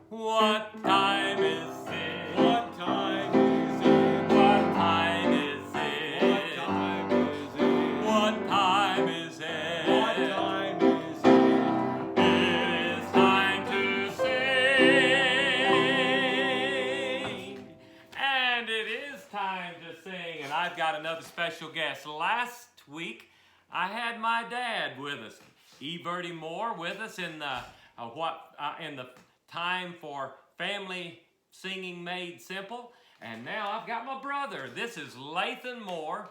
What time is it? What time is it? What time is it? What time is it? What time is it? What time is it? It is time to sing. And it is time to sing. And I've got another special guest. Last week, I had my dad with us, Lonnie Moore, with us in the time for family singing made simple. And now I've got my brother. This is Lonnie Moore,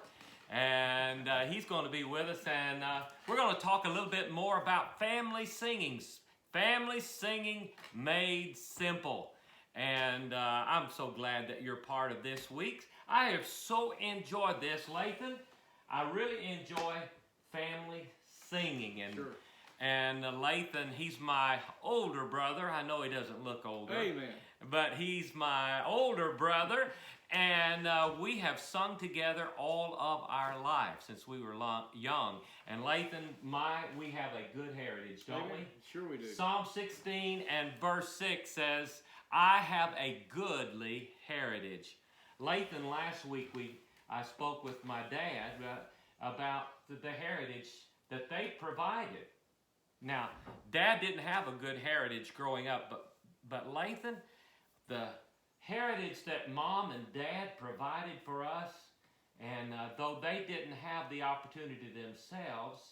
and he's going to be with us, and we're going to talk a little bit more about family singing made simple. And I'm so glad that you're part of this week. I have so enjoyed this, Lonnie. I really enjoy family singing, and Sure. and Lathan, he's my older brother. I know he doesn't look older. Amen. But he's my older brother. And we have sung together all of our life since we were young. And Lathan, we have a good heritage, don't Amen. we? Sure we do. Psalm 16 and verse 6 says, I have a goodly heritage. Lathan, last week I spoke with my dad about the heritage that they provided. Now, Dad didn't have a good heritage growing up, but Lathan, the heritage that Mom and Dad provided for us, and though they didn't have the opportunity themselves,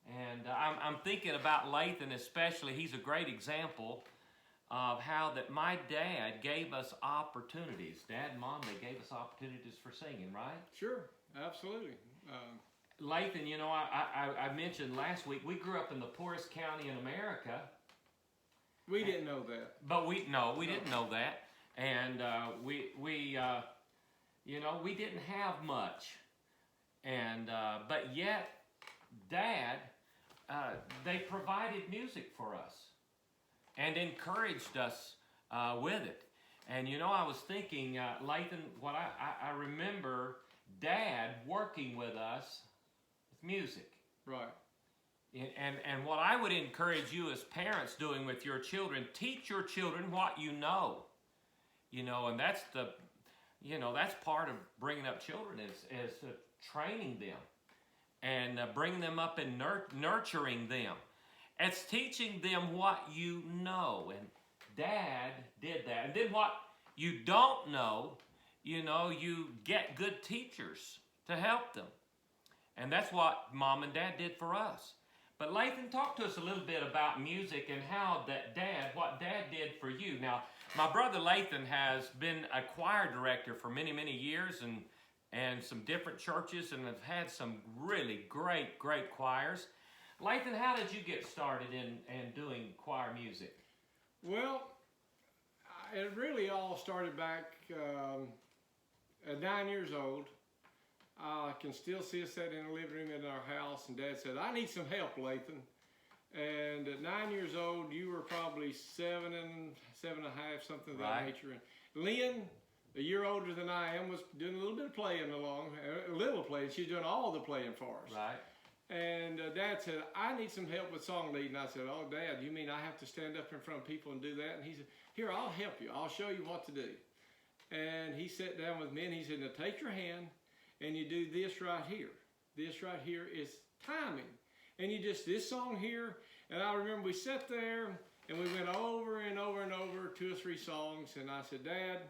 and I'm thinking about Lathan especially. He's a great example of how that my dad gave us opportunities. Dad and Mom, they gave us opportunities for singing, right? Sure, absolutely. Lathan, you know, I mentioned last week, we grew up in the poorest county in America. We didn't know that. But we didn't know that. And we didn't have much. And but yet, Dad, they provided music for us and encouraged us with it. And you know, I was thinking, Lathan, what I remember Dad working with us with music. Right. And what I would encourage you as parents doing with your children, teach your children what you know. You know, and that's part of bringing up children is training them and bringing them up and nurturing them. It's teaching them what you know. And Dad did that. And then what you don't know, you know, you get good teachers to help them. And that's what Mom and Dad did for us. But Lathan, talk to us a little bit about music and what Dad did for you. Now, my brother Lathan has been a choir director for many, many years and some different churches, and have had some really great choirs. Lathan, how did you get started in doing choir music? Well, it really all started back at 9 years old. I can still see us sitting in the living room in our house, and Dad said, I need some help, Lathan. And at 9 years old, you were probably seven and a half, something of that nature. And Lynn, a year older than I am, was doing a little bit of playing along, She was doing all the playing for us. Right. And Dad said, I need some help with song leading. I said, oh, Dad, you mean I have to stand up in front of people and do that? And he said, here, I'll help you. I'll show you what to do. And he sat down with me, and he said, now take your hand, and you do this right here. This right here is timing. And you just, this song here, and I remember we sat there, and we went over and over and over 2 or 3 songs, and I said, Dad,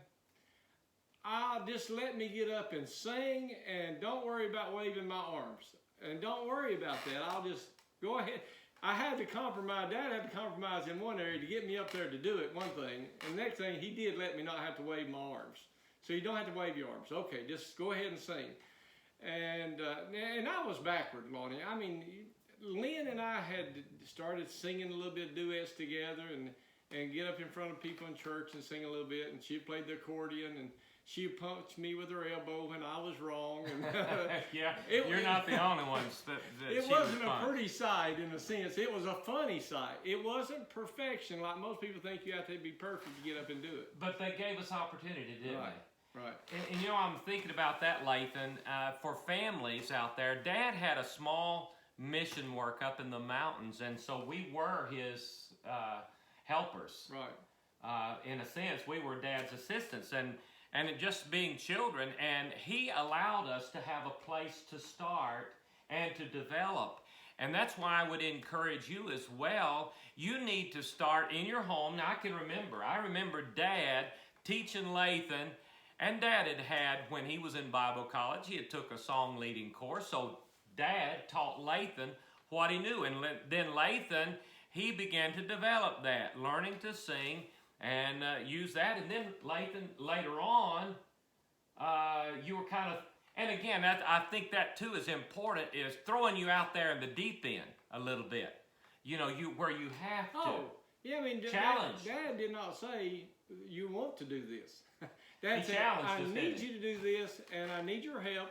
just let me get up and sing, and don't worry about waving my arms. And don't worry about that. I'll just go ahead. I had to compromise. Dad had to compromise in one area to get me up there to do it, one thing. And the next thing, he did let me not have to wave my arms. So you don't have to wave your arms. Okay, just go ahead and sing. And I was backward, Lonnie. I mean, Lynn and I had started singing a little bit of duets together and get up in front of people in church and sing a little bit. And she played the accordion, and she punched me with her elbow when I was wrong. And yeah, you're not the only ones that it wasn't a pretty sight in a sense. It was a funny sight. It wasn't perfection like most people think you have to be perfect to get up and do it. But they gave us opportunity, didn't they? Right. And you know, I'm thinking about that, Lathan. For families out there, Dad had a small mission work up in the mountains, and so we were his helpers. Right. in a sense, we were Dad's assistants, and it just being children, and he allowed us to have a place to start and to develop. And that's why I would encourage you as well. You need to start in your home. Now, I remember Dad teaching Lathan, and Dad had, when he was in Bible college, he had took a song leading course. So Dad taught Lathan what he knew. And then Lathan, he began to develop that, learning to sing and use that. And then Lathan, later on, you were kind of, and again, I think that too is important, is throwing you out there in the deep end a little bit. You know, where you have to. Oh, yeah, I mean, challenge. Dad did not say you want to do this. Dad said, I us, need you to do this, and I need your help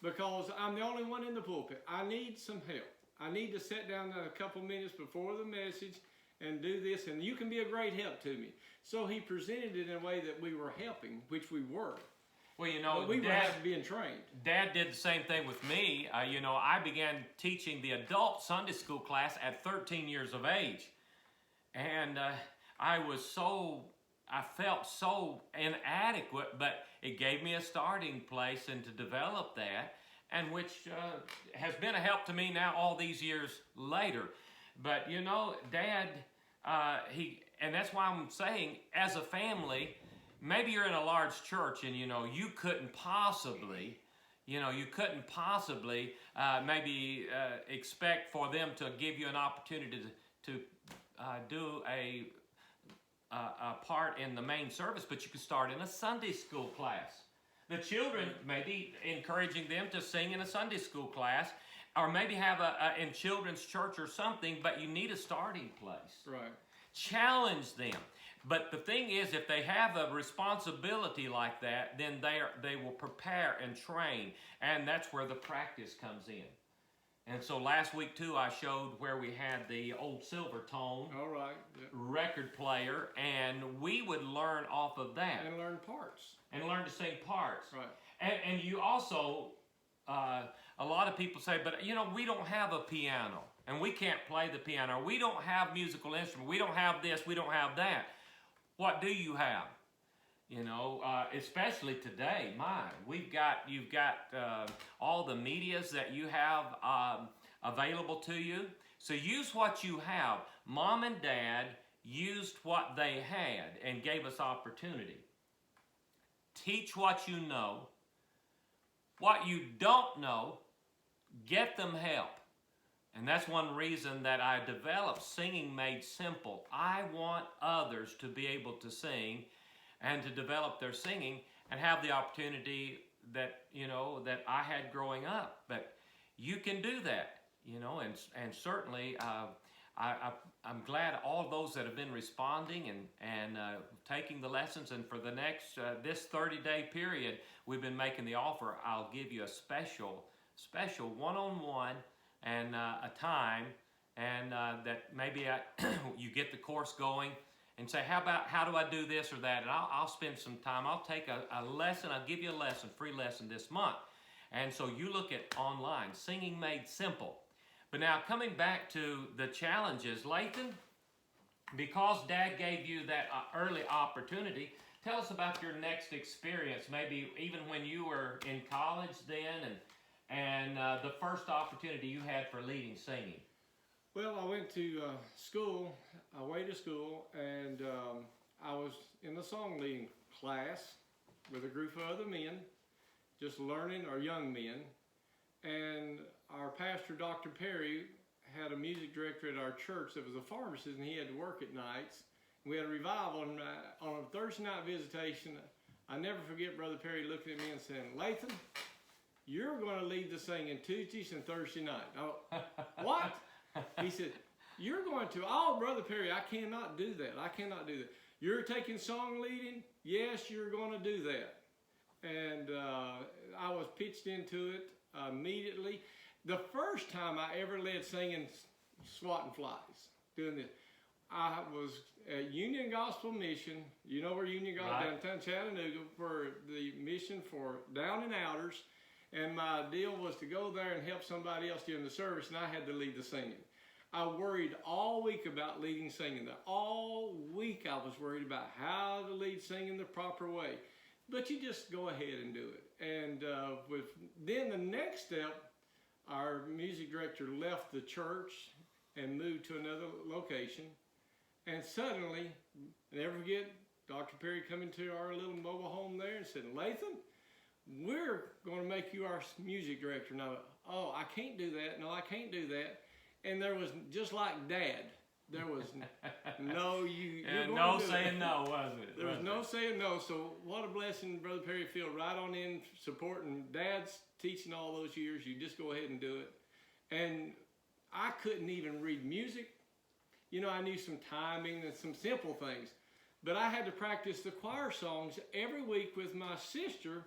because I'm the only one in the pulpit. I need some help. I need to sit down a couple minutes before the message and do this, and you can be a great help to me. So he presented it in a way that we were helping, which we were. Well, you know, but we were being trained. Dad did the same thing with me. You know, I began teaching the adult Sunday school class at 13 years of age. And I felt so inadequate, but it gave me a starting place and to develop that, and which has been a help to me now all these years later. But, you know, Dad, and that's why I'm saying, as a family, maybe you're in a large church and, you know, you couldn't possibly maybe expect for them to give you an opportunity to do a part in the main service, but you could start in a Sunday school class. The children, maybe encouraging them to sing in a Sunday school class, or maybe have in children's church or something, but you need a starting place. Right. Challenge them. But the thing is, if they have a responsibility like that, then they will prepare and train, and that's where the practice comes in. And so last week, too, I showed where we had the old Silvertone record player, and we would learn off of that. And learn parts. And learn to sing parts. Right. And you also, a lot of people say, but, you know, we don't have a piano, and we can't play the piano. We don't have musical instruments. We don't have this. We don't have that. What do you have? You know, especially today, you've got all the medias that you have available to you. So use what you have. Mom and Dad used what they had and gave us opportunity. Teach what you know. What you don't know, get them help. And that's one reason that I developed Singing Made Simple. I want others to be able to sing and to develop their singing and have the opportunity that, you know, that I had growing up. But you can do that, you know, and certainly I'm glad all those that have been responding and taking the lessons. And for the next, this 30-day period, we've been making the offer. I'll give you a special one-on-one and a time, and that maybe you get the course going and say, how do I do this or that? And I'll spend some time. I'll take a lesson. I'll give you a lesson, free lesson this month. And so you look at online, Singing Made Simple. But now coming back to the challenges, Lathan, because Dad gave you that early opportunity, tell us about your next experience, maybe even when you were in college then, and the first opportunity you had for leading singing. Well, I went to school, away to school, and I was in the song leading class with a group of other men, just learning, or young men. And our pastor, Dr. Perry, had a music director at our church that was a pharmacist, and he had to work at nights. We had a revival on a Thursday night visitation. I never forget Brother Perry looking at me and saying, "Lathan, you're going to lead the singing Tuesdays and Thursday night." Oh, what? He said, "You're going to." "Oh, Brother Perry, I cannot do that. I cannot do that." "You're taking song leading?" "Yes, you're going to do that." And I was pitched into it immediately. The first time I ever led singing swatting flies, doing this, I was at Union Gospel Mission. You know where Union Gospel, right, downtown Chattanooga, for the mission for down and outers. And my deal was to go there and help somebody else during the service, and I had to lead the singing. I worried all week about leading singing. All week I was worried about how to lead singing the proper way. But you just go ahead and do it. And then the next step, our music director left the church and moved to another location. And suddenly, never forget, Dr. Perry coming to our little mobile home there and said, Lathan, we're going to make you our music director. And I went, oh, I can't do that. No, I can't do that. And there was, just like Dad, there was no, you're no saying no, wasn't it? There was no saying no. So what a blessing, Brother Perry, feel right on in supporting Dad's teaching all those years. You just go ahead and do it. And I couldn't even read music. You know, I knew some timing and some simple things. But I had to practice the choir songs every week with my sister.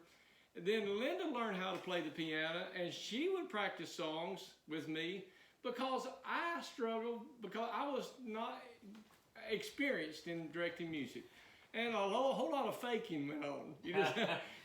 Then Linda learned how to play the piano, and she would practice songs with me because I struggled, because I was not experienced in directing music. And a whole lot of faking went on. You just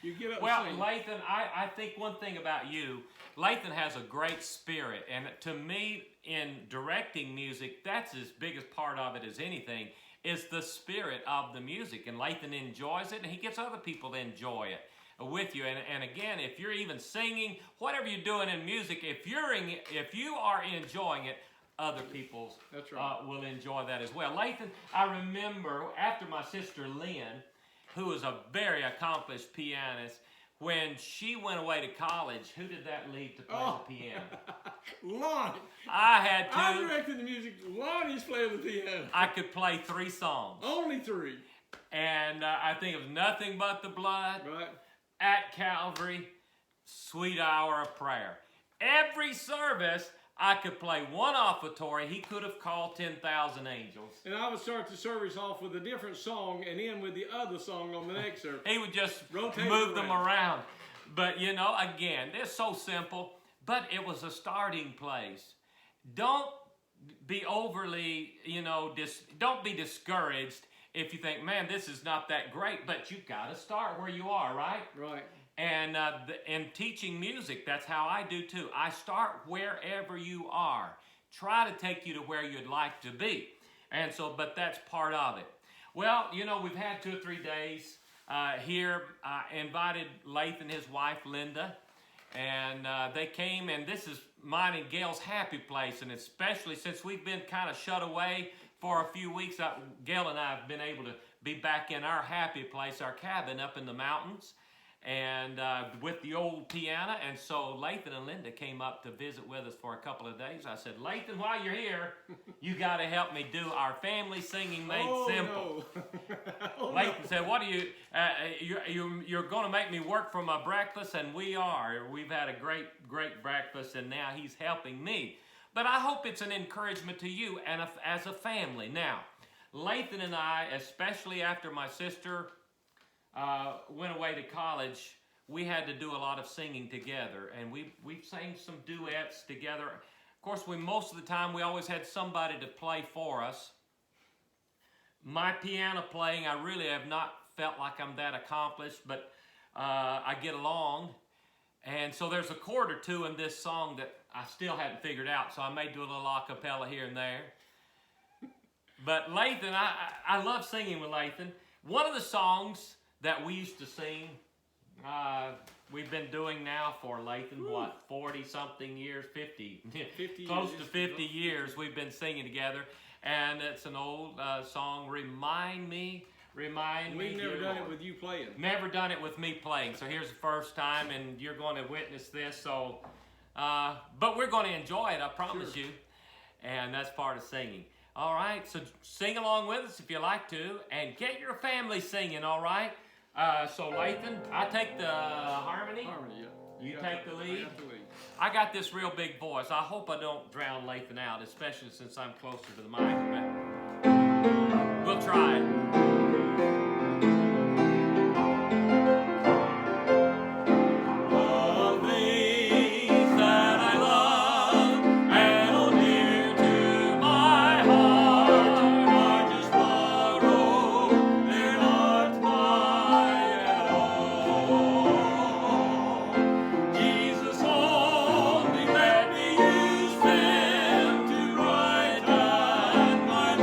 you get up well, and sing. Lathan, I think one thing about you, Lathan has a great spirit. And to me, in directing music, that's as big a part of it as anything, is the spirit of the music. And Lathan enjoys it, and he gets other people to enjoy it with you. And again, if you're even singing, whatever you're doing in music, if you are enjoying it, other people will enjoy that as well. Lathan, I remember after my sister Lynn, who was a very accomplished pianist, when she went away to college, who did that leave to play the piano? Lonnie. I directed the music. Lonnie's playing the piano. I could play 3 songs. Only 3. And I think it was Nothing But the Blood, Right. At Calvary, Sweet Hour of Prayer. Every service, I could play one offertory. He could have called 10,000 angels. And I would start the service off with a different song and end with the other song on the next service. He would just rotate move them around. But, you know, again, they're so simple. But it was a starting place. Don't be overly, don't be discouraged if you think, man, this is not that great. But you've got to start where you are, right? Right. And in teaching music, that's how I do too. I start wherever you are. Try to take you to where you'd like to be. And so, but that's part of it. Well, you know, we've had 2 or 3 days here. I invited Lathan and his wife, Linda, and they came, and this is mine and Gail's happy place, and especially since we've been kind of shut away for a few weeks, Gail and I have been able to be back in our happy place, our cabin up in the mountains, and with the old piano. And so Lathan and Linda came up to visit with us for a couple of days. I said, Lathan, while you're here, you got to help me do our family singing made simple. No. Lathan said, what are you, you're going to make me work for my breakfast, and we are. We've had a great breakfast, and now he's helping me. But I hope it's an encouragement to you and as a family. Now, Lathan and I, especially after my sister went away to college, we had to do a lot of singing together, and we sang some duets together. Of course, most of the time we always had somebody to play for us. My piano playing, I really have not felt like I'm that accomplished, but I get along. And so there's a chord or 2 in this song that I still hadn't figured out, so I may do a little a cappella here and there. But Lathan, I love singing with Lathan. One of the songs that we used to sing, we've been doing now for Lathan, what, 40-something years, 50 close to 50 years we've been singing together. And it's an old song, Remind Me. We've never done it with you playing. Never done it with me playing. So here's the first time, and you're going to witness this. So, but we're going to enjoy it, I promise you. And that's part of singing. All right, so sing along with us if you like to, and get your family singing, all right? So Lathan, I take the harmony. You take the lead. I got this real big voice. I hope I don't drown Lathan out, especially since I'm closer to the mic. But we'll try it. My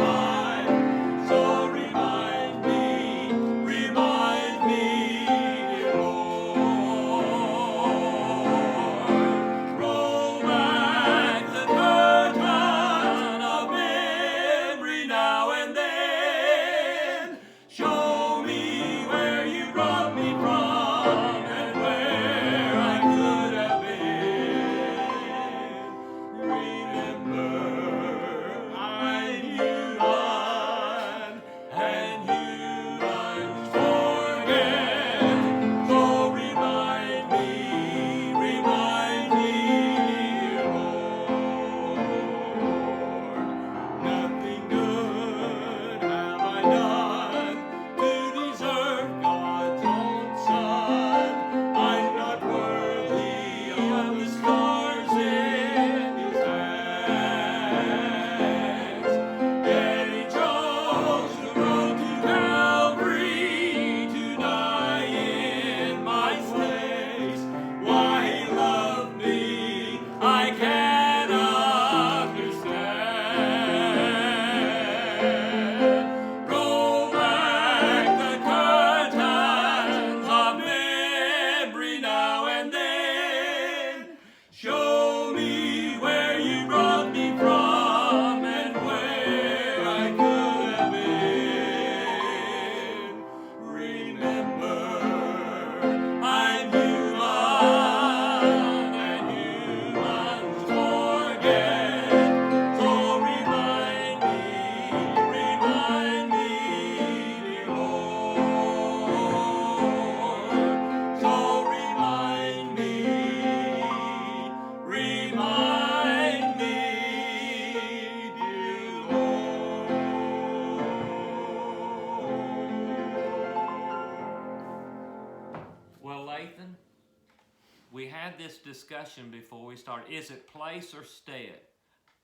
we had this discussion before we started. Is it place or stead?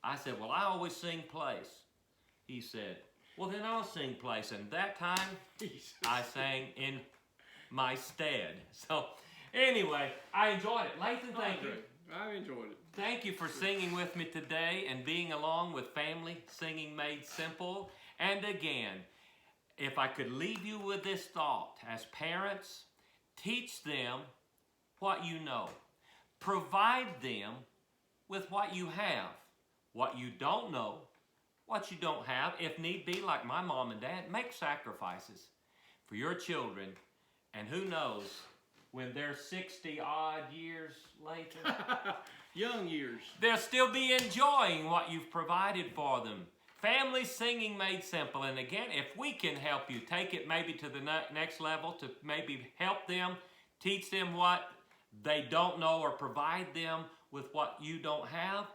I said, well, I always sing place. He said, well, then I'll sing place. And that time, I sang in my stead. So, anyway, I enjoyed it. Lathan, thank you. I enjoyed it. Thank you for singing with me today and being along with family, Singing Made Simple. And again, if I could leave you with this thought, as parents, teach them what you know. Provide them with what you have. What you don't know, what you don't have, if need be, like my mom and dad, make sacrifices for your children. And who knows, when they're 60-odd years later, young years, they'll still be enjoying what you've provided for them. Family Singing Made Simple. And again, if we can help you take it maybe to the next level, to maybe help them, teach them what they don't know, or provide them with what you don't have,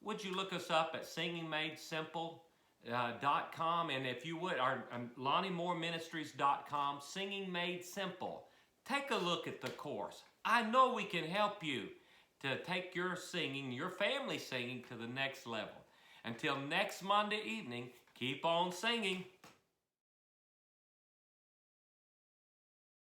would you look us up at singingmadesimple.com, and if you would, our LonnieMooreMinistries.com, Singing Made Simple. Take a look at the course. I know we can help you to take your singing, your family singing, to the next level. Until next Monday evening, keep on singing.